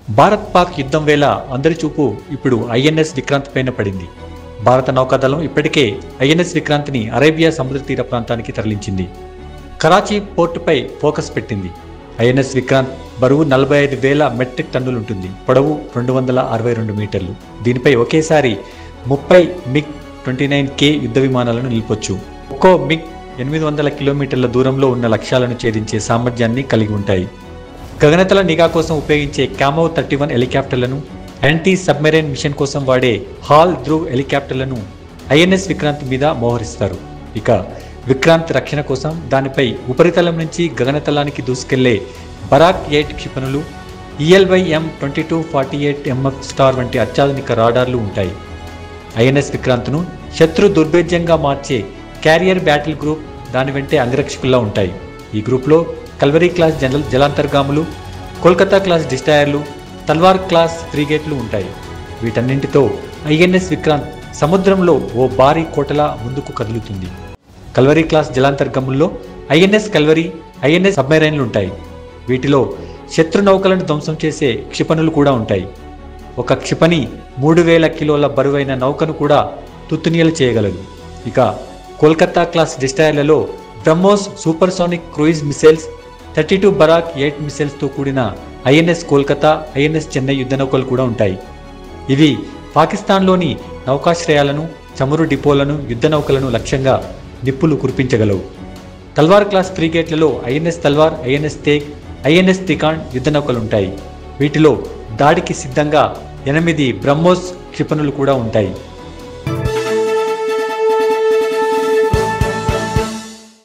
భారత్ పాక్ యుద్ధం వేళ అందరి చూపు ఇప్పుడు ఐఎన్ఎస్ విక్రాంత్ పైన పడింది. భారత నౌకాదళం ఇప్పటికే ఐఎన్ఎస్ విక్రాంత్ని అరేబియా సముద్ర తీర ప్రాంతానికి తరలించింది. కరాచీ పోర్టుపై ఫోకస్ పెట్టింది. ఐఎన్ఎస్ విక్రాంత్ బరువు 45,000 మెట్రిక్ టన్నులు ఉంటుంది. పొడవు 262 మీటర్లు. దీనిపై ఒకేసారి 30 MiG-29K యుద్ధ విమానాలను నిలిపొచ్చు. ఒక్కో MiG 800 కిలోమీటర్ల దూరంలో ఉన్న లక్ష్యాలను ఛేదించే సామర్థ్యాన్ని కలిగి ఉంటాయి. గగనతల నిఘా కోసం ఉపయోగించే క్యామో 31 హెలికాప్టర్లను, యాంటీ సబ్మెరైన్ మిషన్ కోసం వాడే హాల్ ధ్రువ్ హెలికాప్టర్లను ఐఎన్ఎస్ విక్రాంత్ మీద మోహరిస్తారు. ఇక విక్రాంత్ రక్షణ కోసం దానిపై ఉపరితలం నుంచి గగనతలానికి దూసుకెళ్లే బరాక్ 8 క్షిపణులు, ELY M2248MF స్టార్ వంటి అత్యాధునిక రాడార్లు ఉంటాయి. ఐఎన్ఎస్ విక్రాంత్ను శత్రు దుర్భేద్యంగా మార్చే క్యారియర్ బ్యాటిల్ గ్రూప్ దాని వెంటే అంగరక్షకుల్లా ఉంటాయి. ఈ గ్రూప్లో కల్వరీ క్లాస్ జలాంతర్గాములు, కోల్కతా క్లాస్ డిస్ట్రాయర్లు, తల్వార్ క్లాస్ ఫ్రీగేట్లు ఉంటాయి. వీటన్నింటితో ఐఎన్ఎస్ విక్రాంత్ సముద్రంలో ఓ భారీ కోటలా ముందుకు కదులుతుంది. కల్వరీ క్లాస్ జలాంతర్గముల్లో ఐఎన్ఎస్ కల్వరీ, ఐఎన్ఎస్ సబ్మెరైన్లు ఉంటాయి. వీటిలో శత్రు నౌకలను ధ్వంసం చేసే క్షిపణులు కూడా ఉంటాయి. ఒక క్షిపణి 3,000 కిలోల బరువైన నౌకను కూడా తుత్తునియలు చేయగలదు. ఇక కోల్కతా క్లాస్ డిస్ట్రాయర్లలో BrahMos supersonic cruise missiles, 32 Barak 8 మిసైల్స్తో కూడిన ఐఎన్ఎస్ కోల్కతా, ఐఎన్ఎస్ చెన్నై యుద్ధ నౌకలు కూడా ఉంటాయి. ఇవి పాకిస్తాన్లోని నౌకాశ్రయాలను, చమురు డిపోలను, యుద్ధ నౌకలను లక్ష్యంగా నిప్పులు కురిపించగలవు. తల్వార్ క్లాస్ ఫ్రీగేట్లలో INS Talwar, INS Teg, INS Trikand యుద్ధ నౌకలు ఉంటాయి. వీటిలో దాడికి సిద్ధంగా 8 బ్రహ్మోస్ క్షిపణులు కూడా ఉంటాయి.